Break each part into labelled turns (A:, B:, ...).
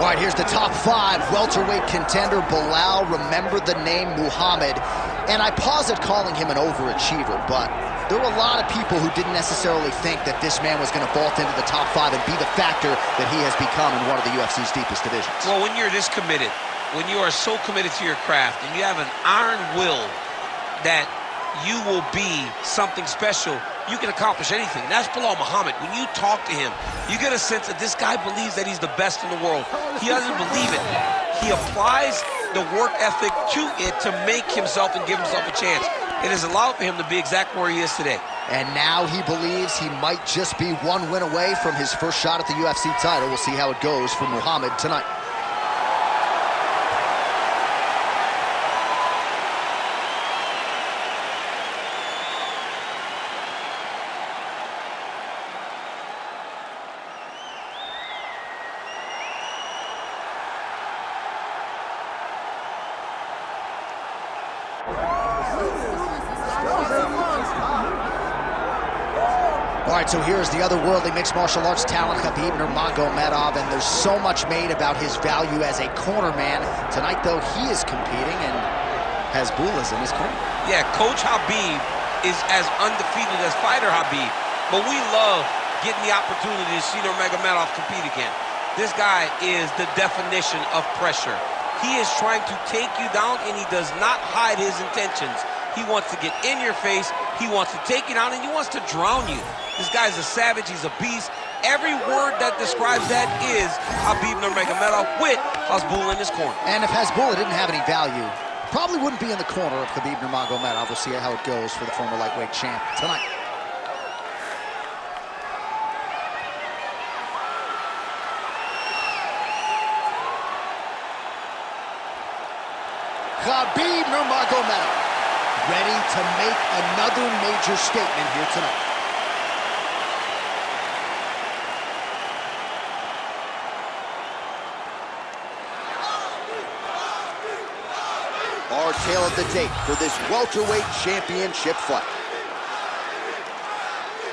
A: All right, here's the top 5 welterweight contender, Belal. Remember the name Muhammad. And I pause at calling him an overachiever, but there were a lot of people who didn't necessarily think that this man was going to vault into the top 5 and be the factor that he has become in one of the UFC's deepest divisions.
B: Well, when you're this committed, when you are so committed to your craft, and you have an iron will that you will be something special, you can accomplish anything. That's Belal Muhammad. When you talk to him, you get a sense that this guy believes that he's the best in the world. He doesn't believe it. He applies the work ethic to it to make himself and give himself a chance. It has allowed for him to be exactly where he is today.
A: And now he believes he might just be one win away from his first shot at the UFC title. We'll see how it goes for Muhammad tonight. All right, so here's the otherworldly mixed martial arts talent, Khabib Nurmagomedov, and there's so much made about his value as a corner man. Tonight, though, he is competing, and Hasbullah's in his corner.
B: Yeah, Coach Khabib is as undefeated as fighter Khabib, but we love getting the opportunity to see Nurmagomedov compete again. This guy is the definition of pressure. He is trying to take you down, and he does not hide his intentions. He wants to get in your face, he wants to take you down, and he wants to drown you. This guy's a savage, he's a beast. Every word that describes that is Khabib Nurmagomedov with Hasbullah in his corner.
A: And if Hasbullah didn't have any value, probably wouldn't be in the corner of Khabib Nurmagomedov. We'll see how it goes for the former lightweight champ tonight. Khabib Nurmagomedov, ready to make another major statement here tonight. Our tale of the tape for this welterweight championship fight.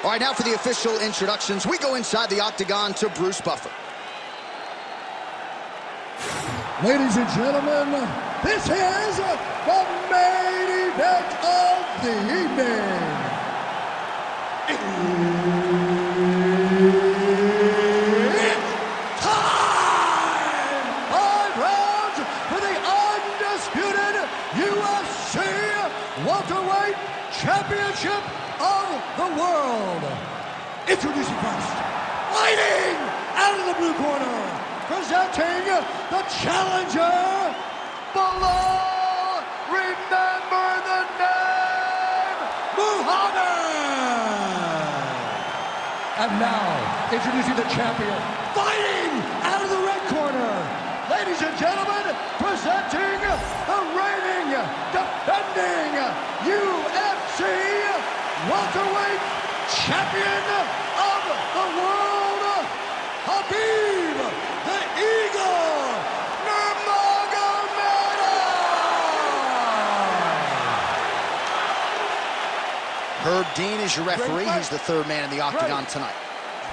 A: All right, now for the official introductions, we go inside the octagon to Bruce Buffer.
C: Ladies and gentlemen, this is the main event of the evening. It's time! 5 rounds for the undisputed UFC welterweight championship of the world. Introducing first, fighting out of the blue corner, presenting the challenger, Belal, remember the name, Muhammad. And now, introducing the champion, fighting out of the red corner, ladies and gentlemen, presenting the reigning, defending UFC welterweight champion of the world, Khabib the Eagle Nurmagomedov.
A: Herb Dean is your referee. He's the 3rd man in the octagon tonight.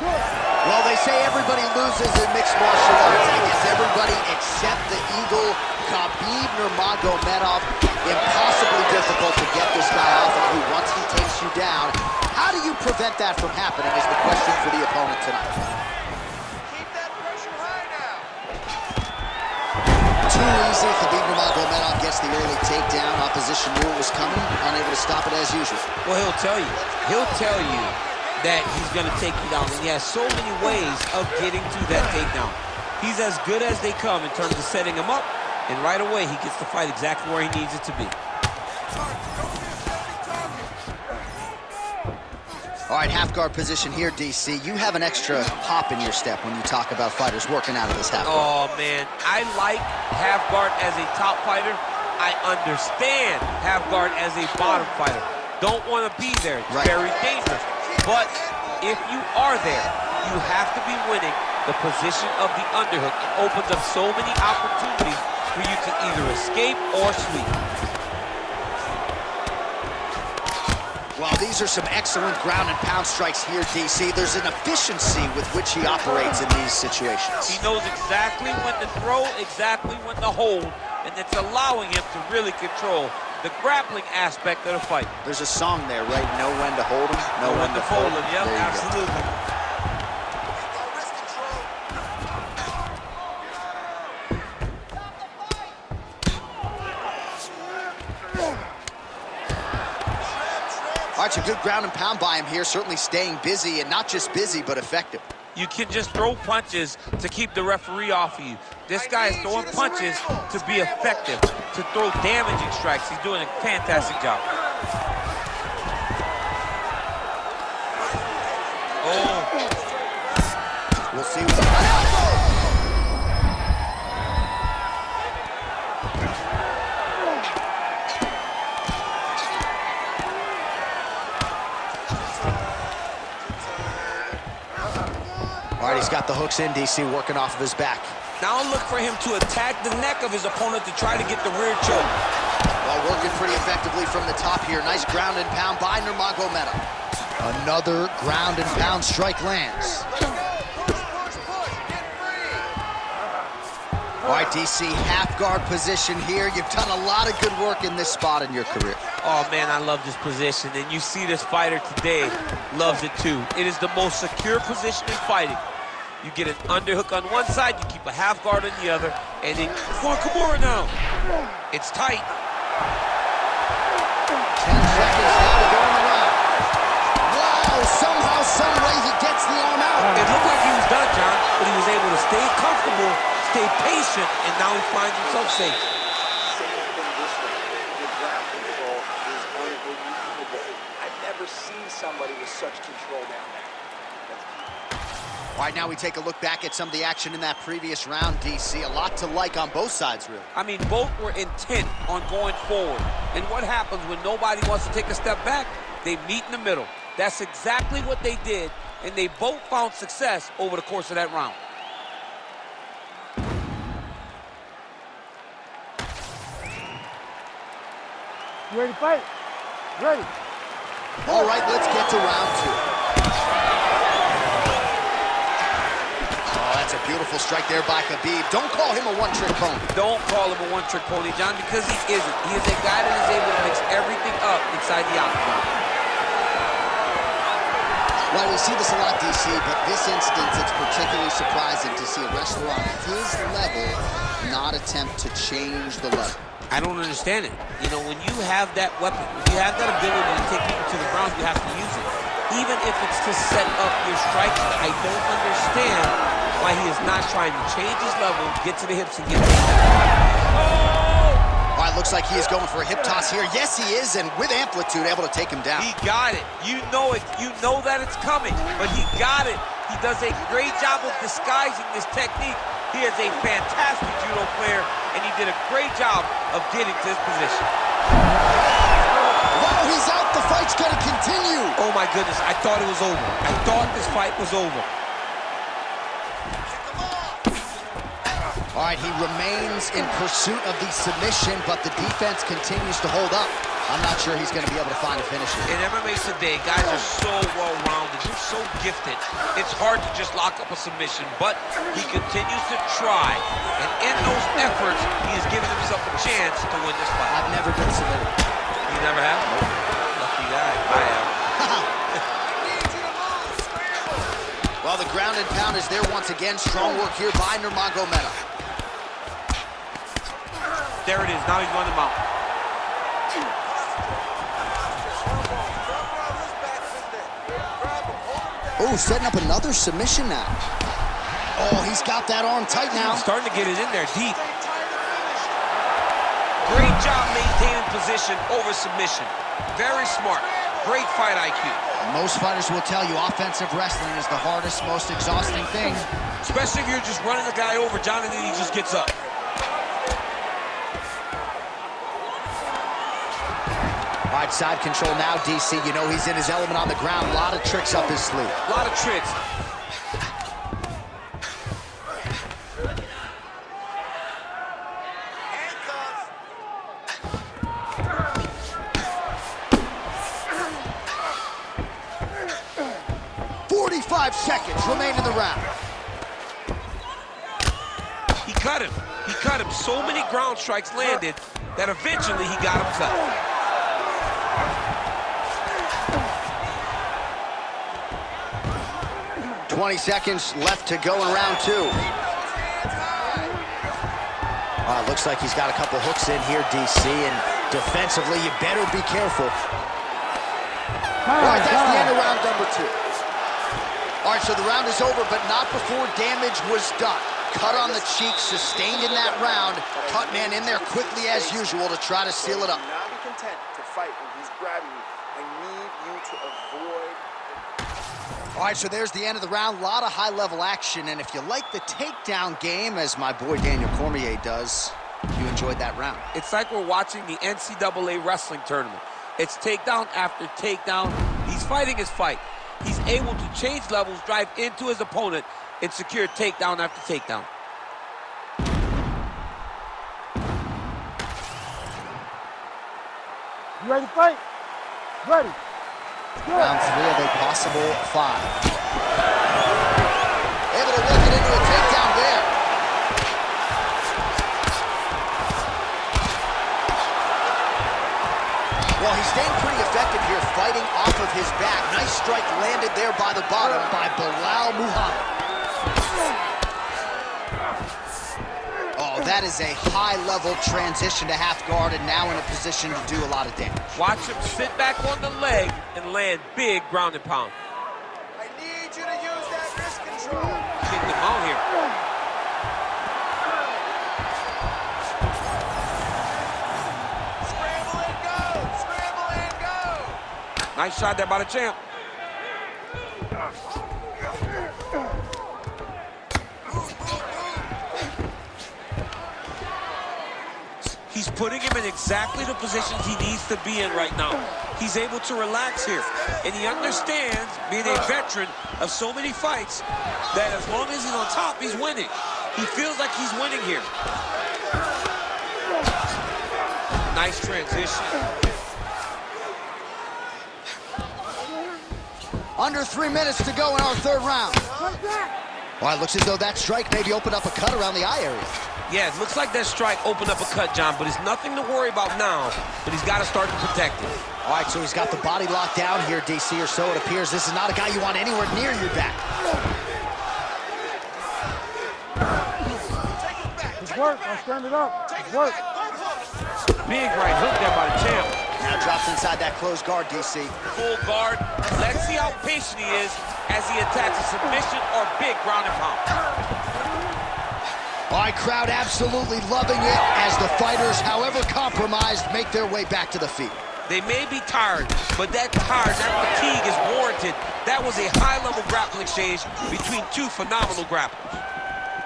A: Well, they say everybody loses in mixed martial arts. I guess everybody except the Eagle, Khabib Nurmagomedov. Impossibly difficult to get this guy off of you once he takes you down. How do you prevent that from happening is the question for the opponent tonight. Too easy. Khabib Nurmagomedov gets the early takedown. Opposition knew it was coming, unable to stop it as usual.
B: Well, he'll tell you that he's going to take you down, and he has so many ways of getting to that takedown. He's as good as they come in terms of setting him up, and right away he gets the fight exactly where he needs it to be.
A: All right, half guard position here, DC. You have an extra hop in your step when you talk about fighters working out of this half guard.
B: Oh, man, I like half guard as a top fighter. I understand half guard as a bottom fighter. Don't want to be there. It's very dangerous. But if you are there, you have to be winning the position of the underhook. It opens up so many opportunities for you to either escape or sweep.
A: Well, these are some excellent ground and pound strikes here, DC. There's an efficiency with which he operates in these situations.
B: He knows exactly when to throw, exactly when to hold, and it's allowing him to really control the grappling aspect of the fight.
A: There's a song there, right? Know when to hold him, know when to fold him.
B: Yep, absolutely.
A: All right, a good ground and pound by him here, certainly staying busy, and not just busy, but effective.
B: You can just throw punches to keep the referee off of you. This guy is throwing punches to be effective, to throw damaging strikes. He's doing a fantastic job. Oh.
A: We'll see what's All right, he's got the hooks in, DC, working off of his back.
B: Now look for him to attack the neck of his opponent to try to get the rear choke.
A: Well, working pretty effectively from the top here. Nice ground and pound by Nurmagomedov. Another ground and pound strike lands. All right, DC, half guard position here. You've done a lot of good work in this spot in your career.
B: Oh, man, I love this position. And you see this fighter today loves it, too. It is the most secure position in fighting. You get an underhook on one side, you keep a half guard on the other, and then Kimura now. It's tight.
A: 10 seconds now to go in the round. Wow, somehow, some way he gets the arm out.
B: It looked like he was done, John, but he was able to stay comfortable, stay patient, and now he finds himself safe.
D: I've never seen somebody with such control down there.
A: All right, now we take a look back at some of the action in that previous round, DC. A lot to like on both sides, really.
B: I mean, both were intent on going forward. And what happens when nobody wants to take a step back? They meet in the middle. That's exactly what they did, and they both found success over the course of that round.
E: You ready to fight? Ready.
A: All right, let's get to round 2. That's a beautiful strike there by Khabib. Don't call him a one-trick pony.
B: Don't call him a one-trick pony, John, because he isn't. He is a guy that is able to mix everything up inside the octagon.
A: Well, we see this a lot, DC, but this instance, it's particularly surprising to see a wrestler on his level not attempt to change the level.
B: I don't understand it. You know, when you have that weapon, when you have that ability to take people to the ground, you have to use it. Even if it's to set up your strikes, I don't understand why he is not trying to change his level, get to the hips, and get it.
A: Oh! All right, looks like he is going for a hip toss here. Yes, he is, and with amplitude, able to take him down.
B: He got it. You know it. You know that it's coming, but he got it. He does a great job of disguising this technique. He is a fantastic judo player, and he did a great job of getting to this position.
A: Wow, he's out. The fight's going to continue.
B: Oh, my goodness. I thought it was over. I thought this fight was over.
A: All right, he remains in pursuit of the submission, but the defense continues to hold up. I'm not sure he's going to be able to find a finish here.
B: In MMA today, guys are so well-rounded. They're so gifted. It's hard to just lock up a submission, but he continues to try. And in those efforts, he is giving himself a chance to win this fight.
A: I've never been submitted.
B: You never have? Nope. Lucky guy. I have.
A: Well, the ground and pound is there once again. Strong work here by Nurmagomedov.
B: There it is. Now he's on the mount.
A: Oh, setting up another submission now. Oh, he's got that arm tight now.
B: Starting to get it in there deep. Great job maintaining position over submission. Very smart. Great fight IQ.
A: Most fighters will tell you offensive wrestling is the hardest, most exhausting thing.
B: Especially if you're just running the guy over, John, and then he just gets up.
A: All right, side control now, DC. You know he's in his element on the ground. A lot of tricks up his sleeve.
B: A lot of tricks.
A: seconds remain in the round.
B: He cut him. He cut him. So many ground strikes landed that eventually he got him cut.
A: 20 seconds left to go in round 2. Looks like he's got a couple hooks in here, DC, and defensively, you better be careful. All right, that's the end of round number 2. All right, so the round is over, but not before damage was done. Cut on the cheek, sustained in that round. Cut man in there quickly as usual to try to seal it up.
D: Do not be content to fight when he's grabbing you. I need you to avoid.
A: All right, so there's the end of the round. A lot of high-level action, and if you like the takedown game, as my boy Daniel Cormier does, you enjoyed that round.
B: It's like we're watching the NCAA wrestling tournament. It's takedown after takedown. He's fighting his fight. He's able to change levels, drive into his opponent, and secure takedown after takedown.
E: You ready to fight? Ready.
A: Round 3 of a possible 5. Able to work it into a takedown there. Well, he's staying pretty effective here, fighting off of his back. Nice strike landed there by the bottom by Belal Muhammad. Oh, that is a high-level transition to half guard, and now in a position to do a lot of damage.
B: Watch him sit back on the leg and land big ground and pound.
D: I need you to use that wrist control.
B: Kick him out here.
D: Scramble and go. Scramble and go.
B: Nice shot there by the champ. He's putting him in exactly the positions he needs to be in right now. He's able to relax here. And he understands, being a veteran of so many fights, that as long as he's on top, he's winning. He feels like he's winning here. Nice transition.
A: Under 3 minutes to go in our 3rd round. Well, it looks as though that strike maybe opened up a cut around the eye area.
B: Yeah, it looks like that strike opened up a cut, John, but it's nothing to worry about now, but he's got to start to protect it.
A: All right, so he's got the body locked down here, DC, or so it appears. This is not a guy you want anywhere near your back.
E: It's work. I'll stand it up. It's work.
B: Big right hook there by the champ.
A: Now drops inside that closed guard, DC.
B: Full guard. Let's see how patient he is as he attacks a submission or big ground and pound.
A: All right, crowd absolutely loving it as the fighters, however compromised, make their way back to the feet.
B: They may be tired, but that fatigue is warranted. That was a high-level grappling exchange between two phenomenal grapplers.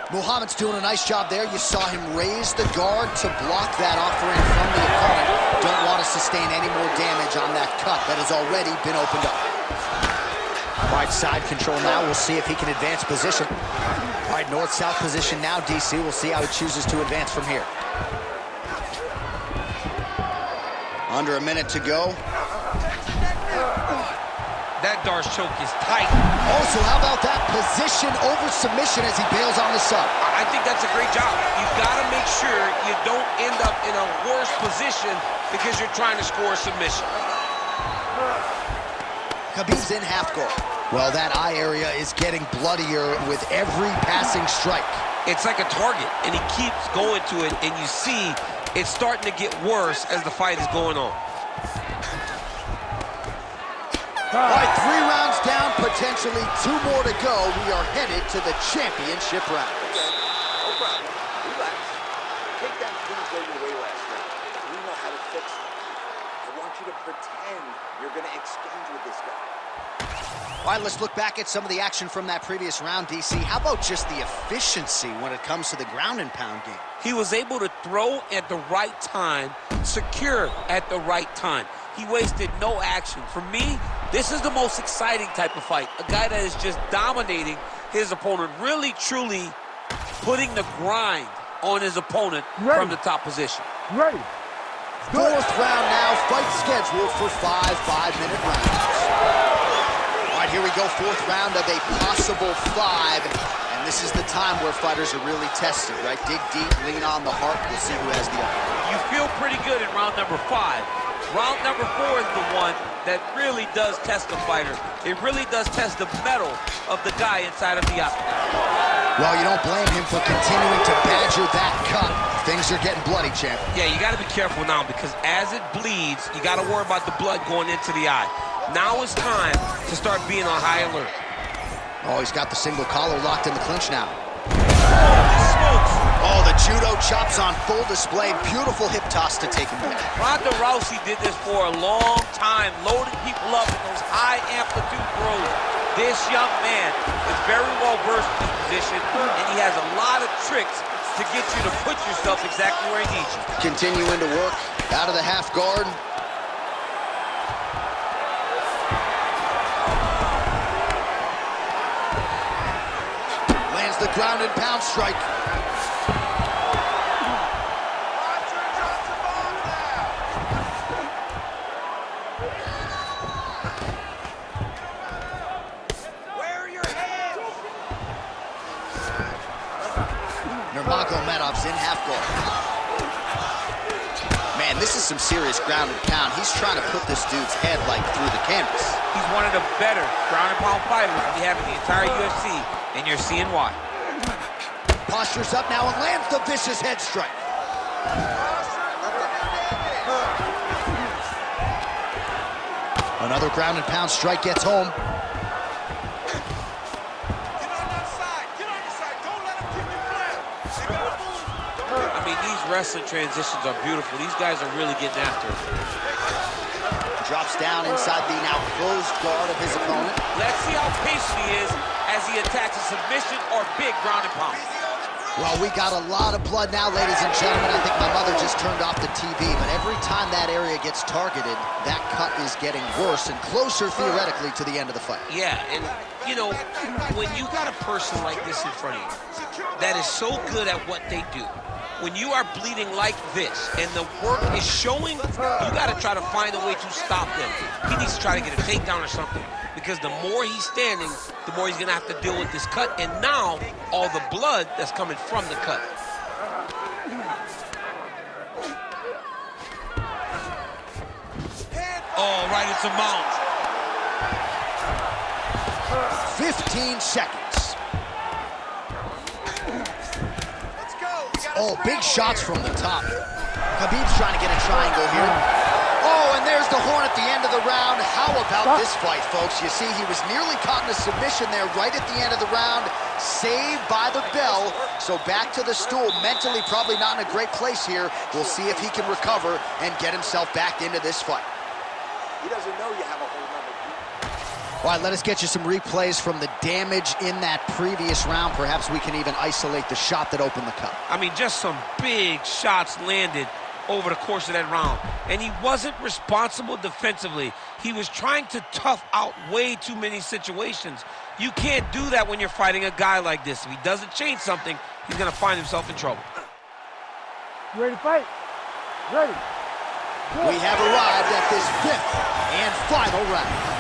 A: Muhammad's doing a nice job there. You saw him raise the guard to block that offering from the opponent. Don't want to sustain any more damage on that cut that has already been opened up. All right, side control now. We'll see if he can advance position. All right, north-south position now, DC. We'll see how he chooses to advance from here. Under a minute to go.
B: That Darce choke is tight.
A: Also, how about that position over submission as he bails on the sub?
B: I think that's a great job. You've got to make sure you don't end up in a worse position because you're trying to score a submission.
A: Khabib's in half guard. Well, that eye area is getting bloodier with every passing strike.
B: It's like a target, and he keeps going to it, and you see it's starting to get worse as the fight is going on.
A: All right, 3 rounds down, potentially 2 more to go. We are headed to the championship round.
D: Okay, no problem. Relax. Takedown didn't go your way last round. We know how to fix it. I want you to pretend you're going to exchange with this guy.
A: All right, let's look back at some of the action from that previous round, DC. How about just the efficiency when it comes to the ground and pound game?
B: He was able to throw at the right time, secure at the right time. He wasted no action. For me, this is the most exciting type of fight. A guy that is just dominating his opponent, really, truly putting the grind on his opponent from the top position.
E: Ready.
A: 4th round now, fight scheduled for 5 5-minute rounds. All All right, here we go, fourth round of a possible 5. And this is the time where fighters are really tested, right? Dig deep, lean on the heart. We'll see who has the upper.
B: You feel pretty good in round number 5. Round number 4 is the one that really does test the fighter. It really does test the mettle of the guy inside of the octagon.
A: Well, you don't blame him for continuing to badger that cut. Things are getting bloody, champ.
B: Yeah, you got to be careful now because as it bleeds, you got to worry about the blood going into the eye. Now it's time to start being on high alert.
A: Oh, he's got the single collar locked in the clinch now.
B: Holy smokes!
A: Oh, the judo chops on full display. Beautiful hip toss to take him down.
B: Ronda Rousey did this for a long time, loading people up in those high amplitude throws. This young man is very well versed in this position, and he has a lot of tricks to get you to put yourself exactly where he needs you.
A: Continuing to work out of the half guard. Lands the ground and pound strike. Nurmagomedov's in half guard. Man, this is some serious ground and pound. He's trying to put this dude's head like through the canvas.
B: He's one of the better ground and pound fighters we have in the entire UFC, and you're seeing why.
A: Postures up now and lands the vicious head strike. Another ground and pound strike gets home.
B: I mean, these wrestling transitions are beautiful. These guys are really getting after it.
A: Drops down inside the now closed guard of his opponent.
B: Let's see how patient he is as he attacks a submission or big ground and pound.
A: Well, we got a lot of blood now, ladies and gentlemen. I think my mother just turned off the TV, but every time that area gets targeted, that cut is getting worse and closer, theoretically, to the end of the fight.
B: Yeah, and, you know, when you got a person like this in front of you that is so good at what they do, when you are bleeding like this and the work is showing, you got to try to find a way to stop them. He needs to try to get a takedown or something, because the more he's standing, the more he's going to have to deal with this cut, and now all the blood that's coming from the cut. Oh, right into mount.
A: 15 seconds. Oh, big shots from the top. Khabib's trying to get a triangle here. Oh, and there's the horn at the end of the round. How about this fight, folks? You see, he was nearly caught in a submission there right at the end of the round. Saved by the bell. So back to the stool. Mentally probably not in a great place here. We'll see if he can recover and get himself back into this fight.
D: He doesn't know you have a whole number.
A: All right, let us get you some replays from the damage in that previous round. Perhaps we can even isolate the shot that opened the cut.
B: I mean, just some big shots landed over the course of that round. And he wasn't responsible defensively. He was trying to tough out way too many situations. You can't do that when you're fighting a guy like this. If he doesn't change something, he's going to find himself in trouble.
E: You ready to fight? Ready.
A: We have arrived at this 5th and final round.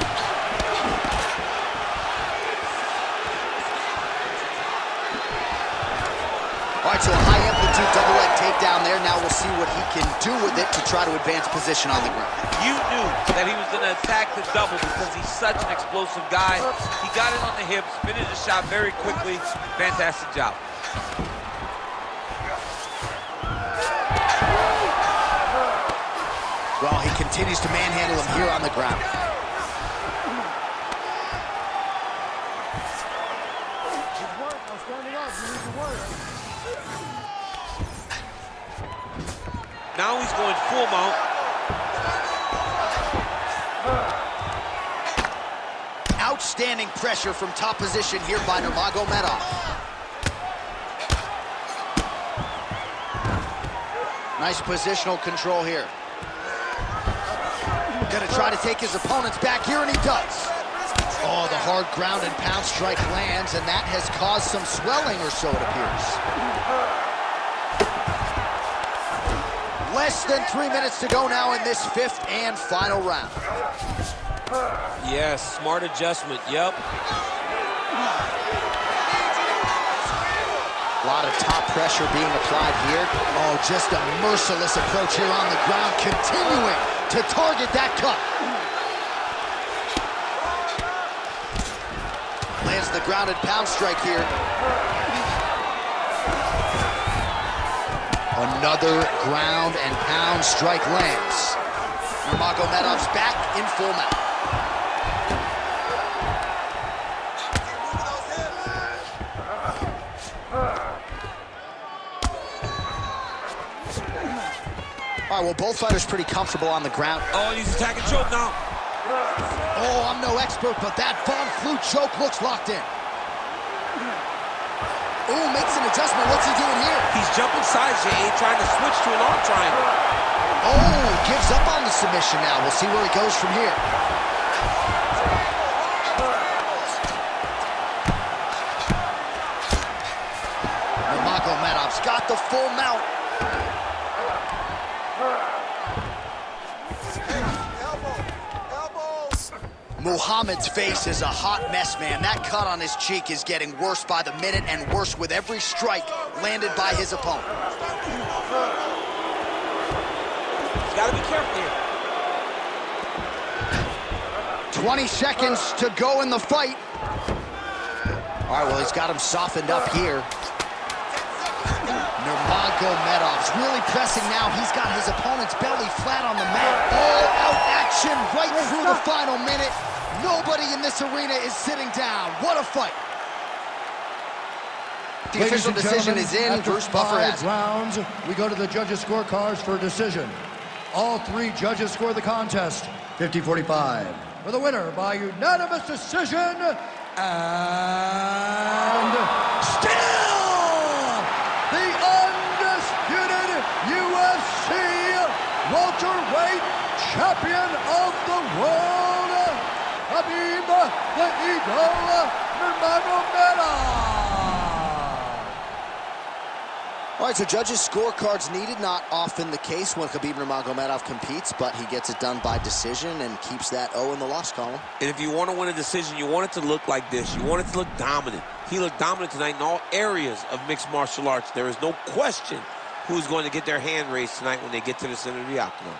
A: All right, so a high-amplitude double-leg takedown there. Now we'll see what he can do with it to try to advance position on the ground.
B: You knew that he was going to attack the double because he's such an explosive guy. He got it on the hips, finished the shot very quickly. Fantastic job.
A: Well, he continues to manhandle him here on the ground.
E: Good work. I'm standing up. You need to work.
B: Now he's going full mount.
A: Outstanding pressure from top position here by Nurmagomedov. Nice positional control here. Gonna try to take his opponents back here, and he does. Oh, the hard ground and pound strike lands, and that has caused some swelling, or so it appears. Less than 3 minutes to go now in this 5th and final round.
B: Yes, smart adjustment, yep.
A: A lot of top pressure being applied here. Oh, just a merciless approach here on the ground, continuing to target that cut. Lands the grounded pound strike here. Another ground and pound strike lands. Nurmagomedov's back in full mount. All right, well, both fighters pretty comfortable on the ground.
B: Oh, he's attacking choke now.
A: Oh, I'm no expert, but that Von Flue choke looks locked in. Oh, makes an adjustment. What's he doing here?
B: He's jumping sides, Jay, trying to switch to an arm triangle.
A: Oh, gives up on the submission now. We'll see where he goes from here. Nurmagomedov's got the full mount. Muhammad's face is a hot mess, man. That cut on his cheek is getting worse by the minute and worse with every strike landed by his opponent.
B: He's got to be careful here.
A: 20 seconds to go in the fight. All right, well, he's got him softened up here. Nurmagomedov's really pressing now. He's got his opponent's belly flat on the mat. All-out action right through the final minute. Nobody in this arena is sitting down. What a fight. The official decision is in. Bruce Buffer has it.
C: Rounds, we go to the judges' scorecards for a decision. All 3 judges score the contest 50-45. For the winner by unanimous decision, and still the undisputed UFC welterweight champion of the world, Khabib the Eagle Nurmagomedov.
A: All right, so judges' scorecards needed. Not often the case when Khabib Nurmagomedov competes, but he gets it done by decision and keeps that O in the loss column.
B: And if you want to win a decision, you want it to look like this. You want it to look dominant. He looked dominant tonight in all areas of mixed martial arts. There is no question who's going to get their hand raised tonight when they get to the center of the octagon.